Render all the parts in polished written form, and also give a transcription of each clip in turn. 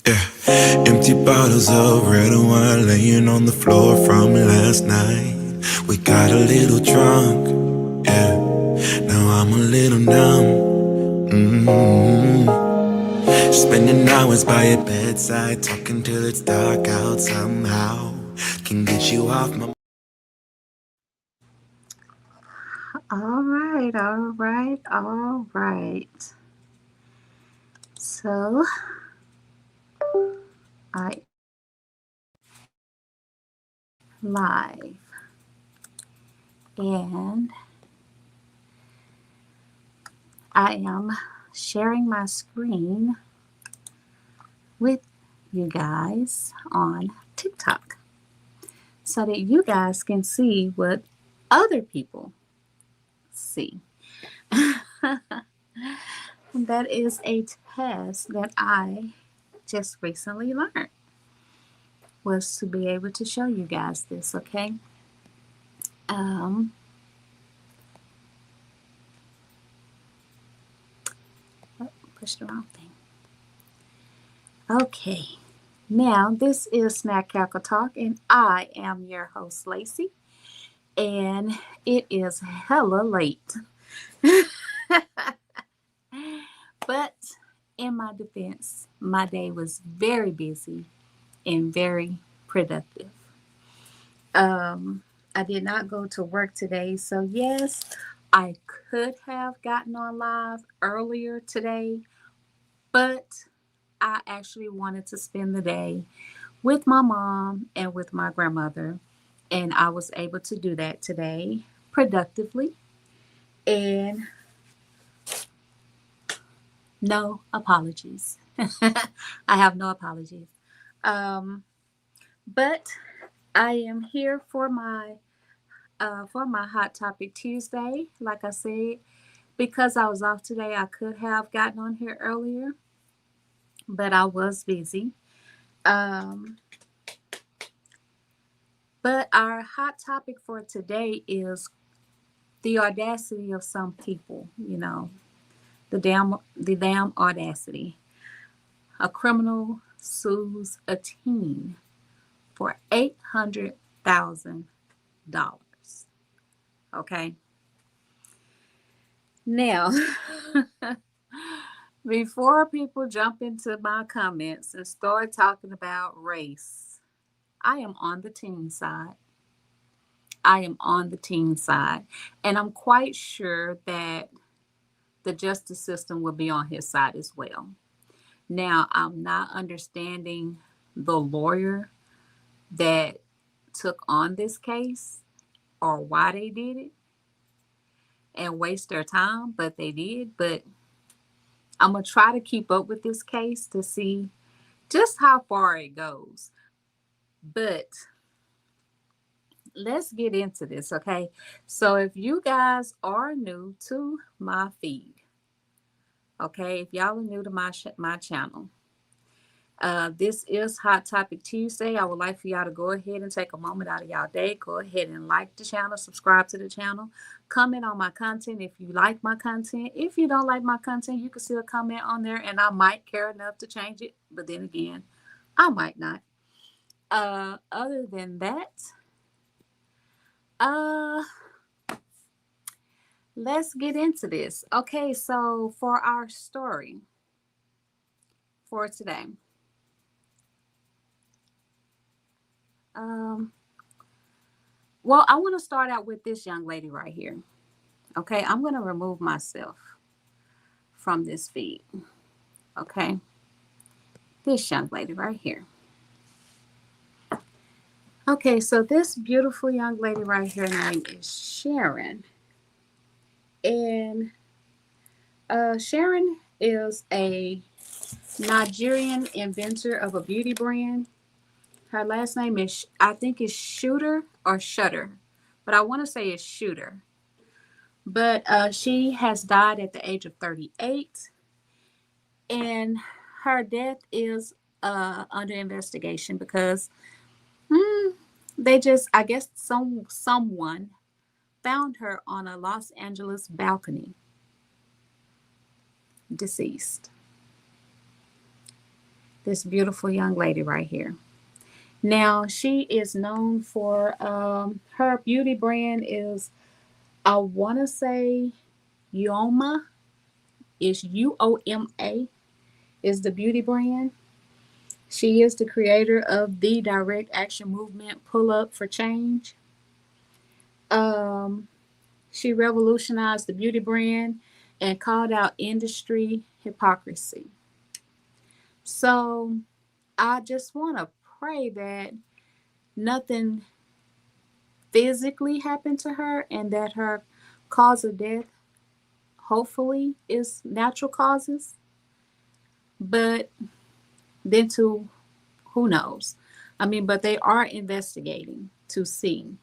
Yeah, empty bottles of red wine laying on the floor from last night. We got a little drunk, yeah. Now I'm a little numb. Spending hours by your bedside, talking till it's dark out somehow. Can get you off my. All right, all right, all right. So I live and I am sharing my screen with you guys on TikTok so that you guys can see what other people see. That is a task that I just recently learned was to be able to show you guys this, okay? Um, Push the wrong thing. Okay. Now, this is Snack Cackle Talk, and I am your host, Lacey, and it is hella late. But in my defense, my day was very busy and very productive. I did not go to work today, so yes, I could have gotten on live earlier today, but I actually wanted to spend the day with my mom and with my grandmother, and I was able to do that today productively. And no apologies. I have no apologies. Um, but I am here for my Hot Topic Tuesday. Like I said, because I was off today, I could have gotten on here earlier, but I was busy. Um, but our hot topic for today is the audacity of some people. The damn audacity. A criminal sues a teen for $800,000. Okay. Now, before people jump into my comments and start talking about race, I am on the teen side. I am on the teen side. And I'm quite sure that the justice system will be on his side as well. Now, I'm not understanding the lawyer that took on this case or why they did it and waste their time, but they did. But I'm going to try to keep up with this case to see just how far it goes. But let's get into this, okay? So if you guys are new to my feed, okay, if y'all are new to my channel, this is Hot Topic Tuesday. I would like for y'all to go ahead and take a moment out of y'all day. Go ahead and like the channel, subscribe to the channel, comment on my content if you like my content. If you don't like my content, you can still comment on there and I might care enough to change it. But then again, I might not. Other than that, uh, let's get into this. Okay, so for our story for today, um, well, I want to start out with this young lady right here. Okay, I'm going to remove myself from this feed. Okay, this young lady right here. Okay, so this beautiful young lady right here name is Sharon. And Sharon is a Nigerian inventor of a beauty brand. Her last name is, I think, is Shooter or Shutter, but I want to say it's Shooter. But she has died at the age of 38, and her death is under investigation because they just, I guess, someone found her on a Los Angeles balcony, deceased. This beautiful young lady right here. Now, she is known for her beauty brand is, I want to say, Yoma. Is UOMA is the beauty brand. She is the creator of the direct action movement Pull Up for Change. Um, she revolutionized the beauty brand and called out industry hypocrisy. So I just want to pray that nothing physically happened to her and that her cause of death hopefully is natural causes. But then to who knows? I mean, but they are investigating to see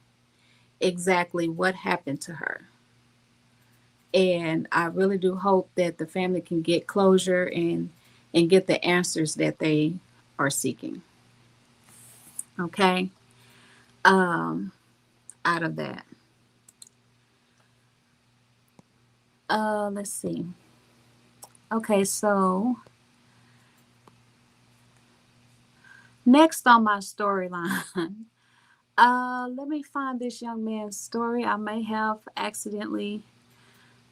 exactly what happened to her. And I really do hope that the family can get closure and get the answers that they are seeking. Okay? Um Out of that. Let's see. Okay, so next on my storyline. Let me find this young man's story. I may have accidentally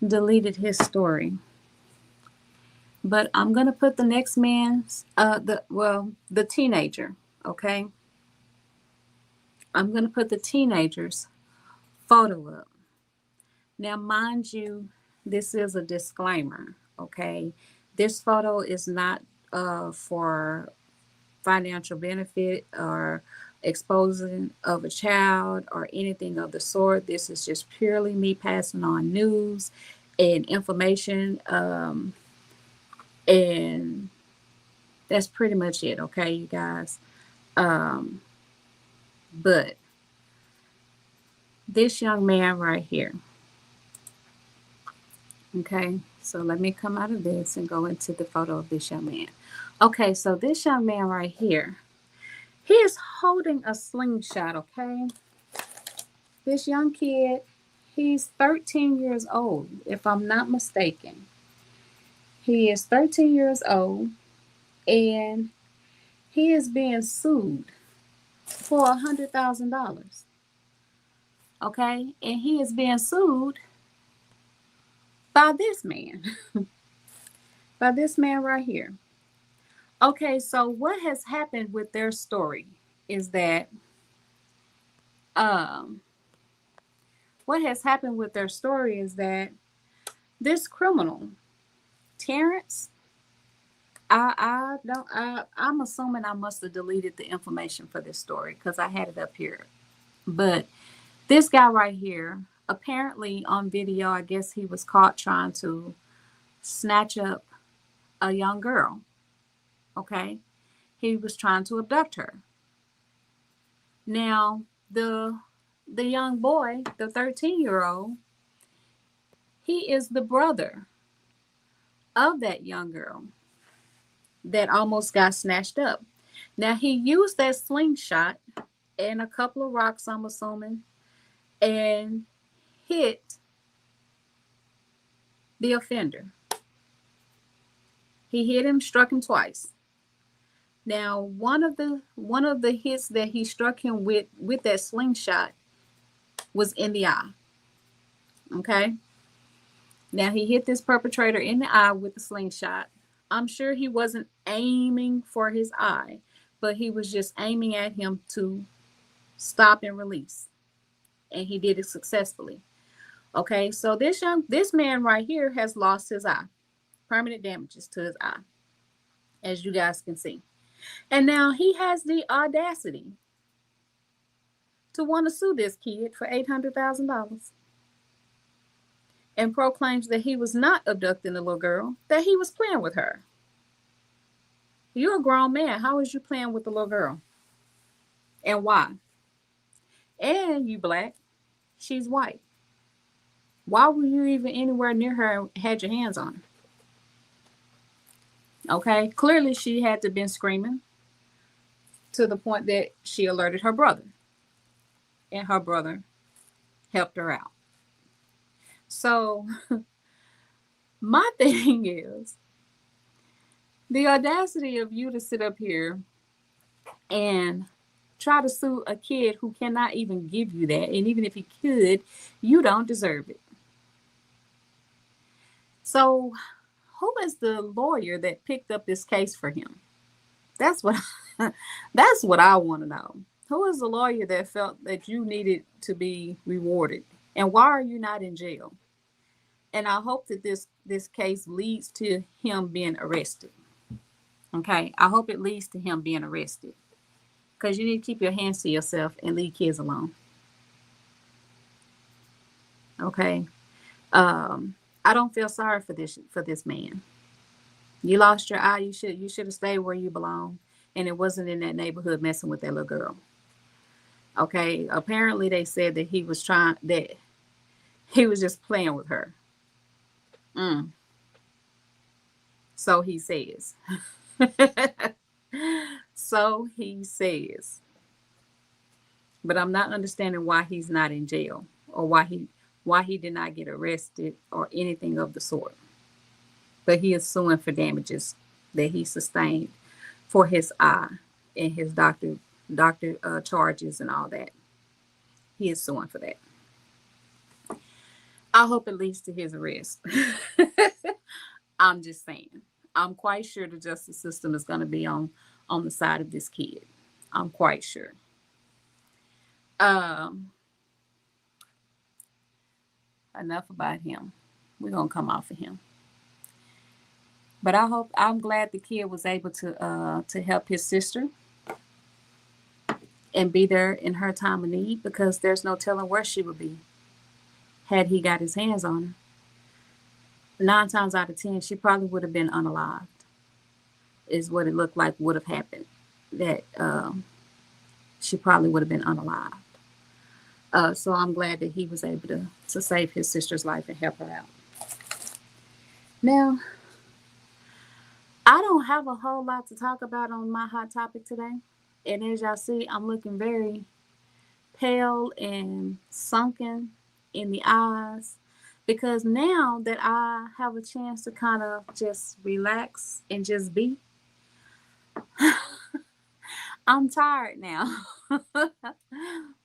deleted his story. But I'm gonna put the next man's the teenager, okay? I'm gonna put the teenager's photo up. Now, mind you, this is a disclaimer, okay? This photo is not for financial benefit or exposing of a child or anything of the sort. This is just purely me passing on news and information, and that's pretty much it, okay, you guys. Um, but this young man right here, okay, so let me come out of this and go into the photo of this young man. Okay, so this young man right here, he is holding a slingshot, okay? This young kid, he's 13 years old, if I'm not mistaken. He is 13 years old and he is being sued for $100,000. Okay, and he is being sued by this man, by this man right here. Okay, so what has happened with their story is that um, what has happened with their story is that this criminal, Terrence, I'm assuming I must have deleted the information for this story because I had it up here. But this guy right here, apparently on video, I guess he was caught trying to snatch up a young girl. Okay. He was trying to abduct her. Now, the young boy, the 13-year-old, he is the brother of that young girl that almost got snatched up. Now, he used that slingshot and a couple of rocks, I'm assuming, and hit the offender. He hit him, struck him twice. Now, one of the hits that he struck him with that slingshot was in the eye. Okay? Now, he hit this perpetrator in the eye with the slingshot. I'm sure he wasn't aiming for his eye, but he was just aiming at him to stop and release. And he did it successfully. Okay, so this man right here has lost his eye. Permanent damages to his eye, as you guys can see. And now he has the audacity to want to sue this kid for $800,000 and proclaims that he was not abducting the little girl, that he was playing with her. You're a grown man. How is you playing with the little girl? And why? And you black. She's white. Why were you even anywhere near her and had your hands on her? Okay, clearly she had to have been screaming to the point that she alerted her brother. And her brother helped her out. So my thing is, The audacity of you to sit up here and try to sue a kid who cannot even give you that. And even if he could, you don't deserve it. So, who is the lawyer that picked up this case for him? That's what that's what I want to know. Who is the lawyer that felt that you needed to be rewarded? And why are you not in jail? And I hope that this case leads to him being arrested. Okay? I hope it leads to him being arrested. Because you need to keep your hands to yourself and leave kids alone. Okay? I don't feel sorry for this man. You lost your eye. You should have stayed where you belong, and it wasn't in that neighborhood messing with that little girl. Okay. Apparently, they said that he was just playing with her. Mm. So he says. So he says. But I'm not understanding why he's not in jail, or why he did not get arrested or anything of the sort. But he is suing for damages that he sustained for his eye and his doctor charges and all that. He is suing for that. I hope it leads to his arrest. I'm just saying. I'm quite sure the justice system is going to be on the side of this kid. I'm quite sure. Enough about him. We're going to come off of him. But I'm glad the kid was able to help his sister and be there in her time of need, because there's no telling where she would be had he got his hands on her. 9 times out of 10, she probably would have been unalived, is what it looked like would have happened. That she probably would have been unalived. So I'm glad that he was able to save his sister's life and help her out. Now, I don't have a whole lot to talk about on my hot topic today. And as y'all see, I'm looking very pale and sunken in the eyes, because now that I have a chance to kind of just relax and just be, I'm tired now.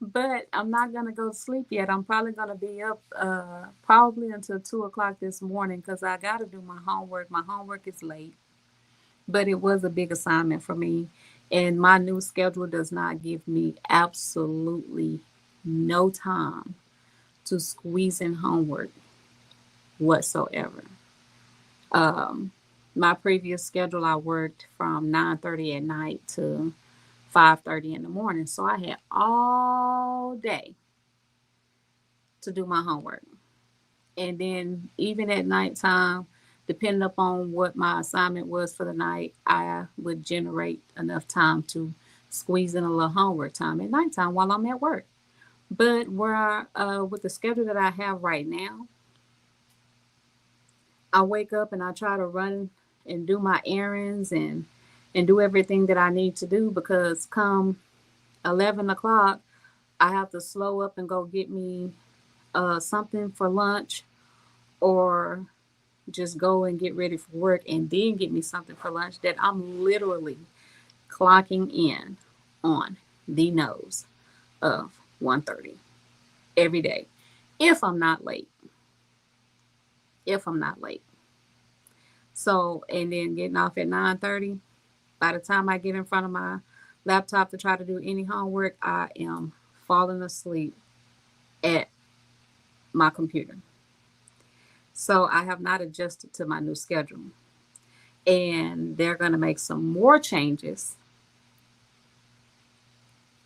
But I'm not going to go to sleep yet. I'm probably going to be up probably until 2 o'clock this morning, because I got to do my homework. My homework is late, but it was a big assignment for me. And my new schedule does not give me absolutely no time to squeeze in homework whatsoever. My previous schedule, I worked from 9:30 at night to 5:30 in the morning. So I had all day to do my homework. And then even at nighttime, depending upon what my assignment was for the night, I would generate enough time to squeeze in a little homework time at nighttime while I'm at work. But with the schedule that I have right now, I wake up and I try to run and do my errands and do everything that I need to do, because come 11 o'clock, I have to slow up and go get me something for lunch, or just go and get ready for work and then get me something for lunch, that I'm literally clocking in on the nose of 1:30 every day, if I'm not late. If I'm not late. So, and then getting off at 9:30. By the time I get in front of my laptop to try to do any homework, I am falling asleep at my computer. So I have not adjusted to my new schedule. And they're going to make some more changes.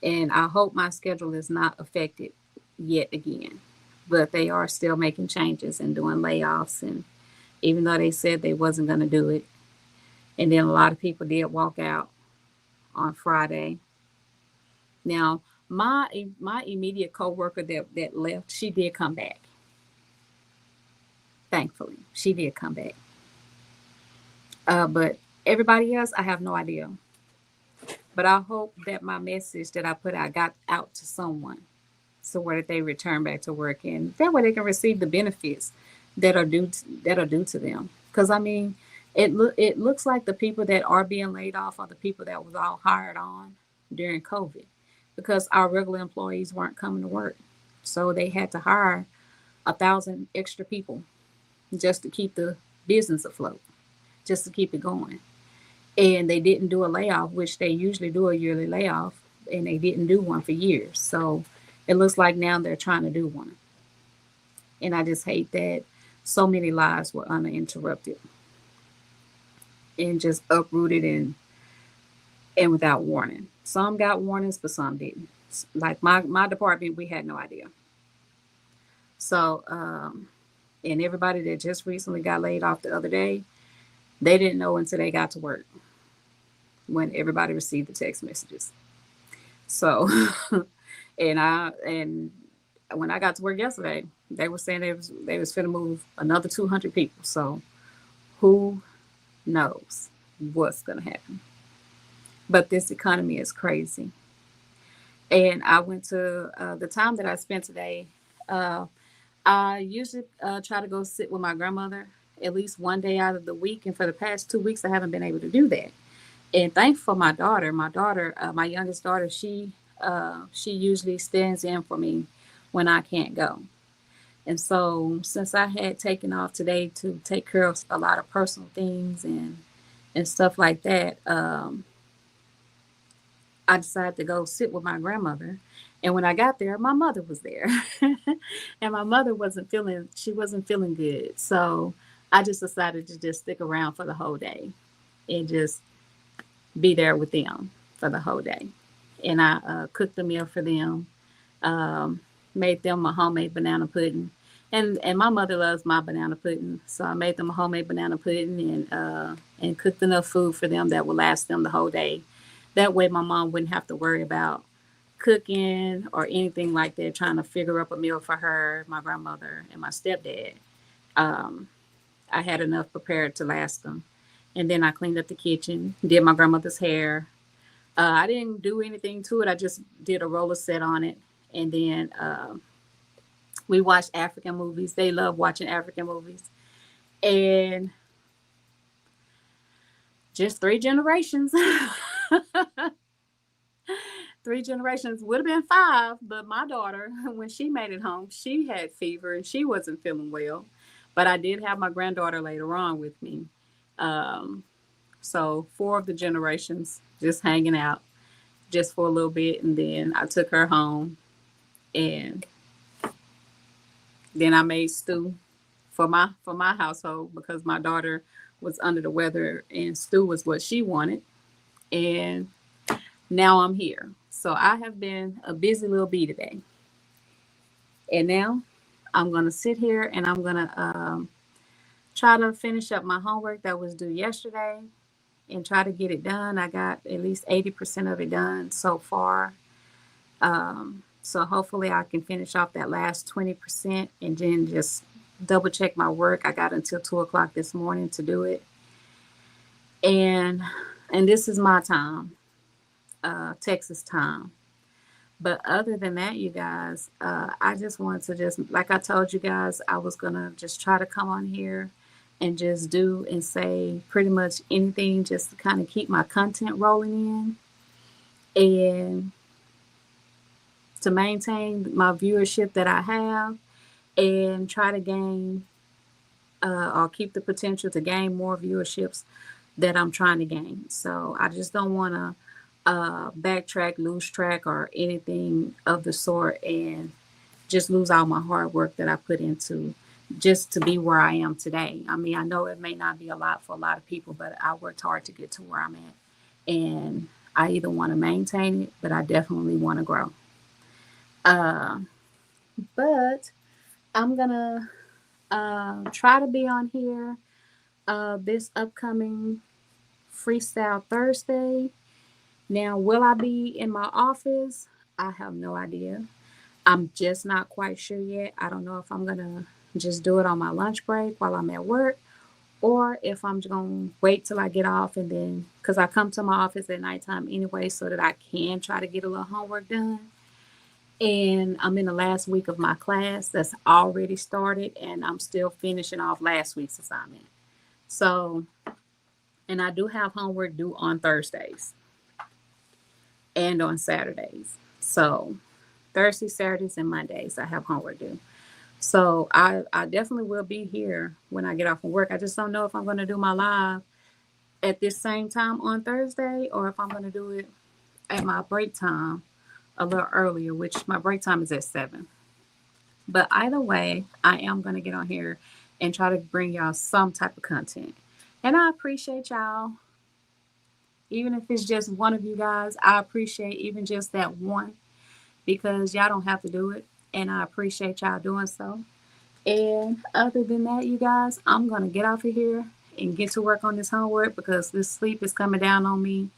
And I hope my schedule is not affected yet again. But they are still making changes and doing layoffs. And even though they said they wasn't going to do it, and then a lot of people did walk out on Friday. Now, my immediate coworker that left, she did come back. Thankfully, she did come back. But everybody else, I have no idea. But I hope that my message that I put out got out to someone, so where they return back to work, and that way they can receive the benefits that are due to them. Because I mean, it looks like the people that are being laid off are the people that was all hired on during COVID, because our regular employees weren't coming to work, so they had to hire 1,000 extra people just to keep the business afloat, just to keep it going. And they didn't do a layoff, which they usually do a yearly layoff, and they didn't do one for years. So it looks like now they're trying to do one. And I just hate that so many lives were uninterrupted and just uprooted and without warning. Some got warnings, but some didn't. Like my department, we had no idea. So and everybody that just recently got laid off the other day, they didn't know until they got to work when everybody received the text messages. So and when I got to work yesterday, they were saying they was finna move another 200 people. So who knows what's gonna happen? But this economy is crazy. And I went to the time that I spent today. Uh, I usually try to go sit with my grandmother at least one day out of the week, and for the past 2 weeks, I haven't been able to do that. And thankful for my daughter. My youngest daughter, she usually stands in for me when I can't go. And so, since I had taken off today to take care of a lot of personal things and stuff like that, I decided to go sit with my grandmother. And when I got there, my mother was there. And my mother wasn't feeling good. So I just decided to just stick around for the whole day and just be there with them for the whole day. And I cooked a meal for them, um, made them a homemade banana pudding. And my mother loves my banana pudding, so I made them a homemade banana pudding and cooked enough food for them that would last them the whole day. That way, my mom wouldn't have to worry about cooking or anything like that, trying to figure up a meal for her, my grandmother, and my stepdad. Um, I had enough prepared to last them. And then I cleaned up the kitchen, did my grandmother's hair. I didn't do anything to it. I just did a roller set on it. And then we watched African movies. They love watching African movies. And just three generations. Three generations would have been five, but my daughter, when she made it home, she had fever and she wasn't feeling well. But I did have my granddaughter later on with me. Um, so four of the generations just hanging out just for a little bit, and then I took her home, and then I made stew for my household because my daughter was under the weather, and stew was what she wanted. And now I'm here. So I have been a busy little bee today. And now I'm going to sit here and I'm going to try to finish up my homework that was due yesterday and try to get it done. I got at least 80% of it done so far. So hopefully I can finish off that last 20% and then just double check my work. I got until 2 o'clock this morning to do it. And this is my time, Texas time. But other than that, you guys, I just wanted to just, like I told you guys, I was going to just try to come on here and just do and say pretty much anything just to kind of keep my content rolling in and to maintain my viewership that I have and try to gain or keep the potential to gain more viewerships that I'm trying to gain. So I just don't want to backtrack, lose track, or anything of the sort, and just lose all my hard work that I put into just to be where I am today. I mean, I know it may not be a lot for a lot of people, but I worked hard to get to where I'm at. And I either want to maintain it, but I definitely want to grow. Uh, but I'm going to try to be on here this upcoming Freestyle Thursday. Now, will I be in my office? I have no idea. I'm just not quite sure yet. I don't know if I'm going to just do it on my lunch break while I'm at work or if I'm going to wait till I get off and then, because I come to my office at nighttime anyway, so that I can try to get a little homework done. And I'm in the last week of my class that's already started, and I'm still finishing off last week's assignment. So And I do have homework due on Thursdays and on Saturdays. So Thursdays, Saturdays, and Mondays, I have homework due. So I definitely will be here when I get off from work. I just don't know if I'm going to do my live at this same time on Thursday or if I'm going to do it at my break time a little earlier, which my break time is at 7. But either way, I am going to get on here and try to bring y'all some type of content. And I appreciate y'all. Even if it's just one of you guys, I appreciate even just that one because y'all don't have to do it. And I appreciate y'all doing so. And other than that, you guys, I'm going to get off of here and get to work on this homework because this sleep is coming down on me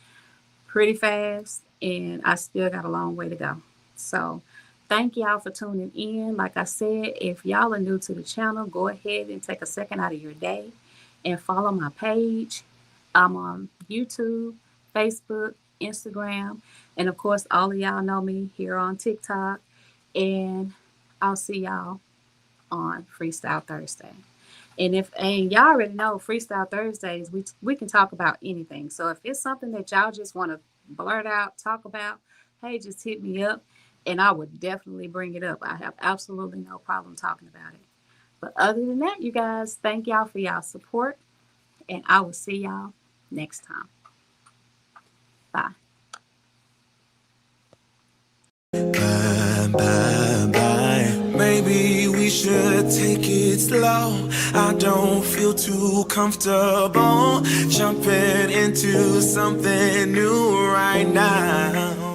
pretty fast and I still got a long way to go. So thank y'all for tuning in. Like I said, if y'all are new to the channel, go ahead and take a second out of your day and follow my page. I'm on YouTube, Facebook, Instagram, and of course, all of y'all know me here on TikTok. And I'll see y'all on Freestyle Thursday. And y'all already know Freestyle Thursdays, we can talk about anything. So if it's something that y'all just want to blurt out, talk about, hey, just hit me up and I would definitely bring it up. I have absolutely no problem talking about it. But other than that, you guys, thank y'all for y'all support and I will see y'all next time. Bye. Bye, bye, bye. Maybe we should take it slow. I don't feel too comfortable jumping into something new right now.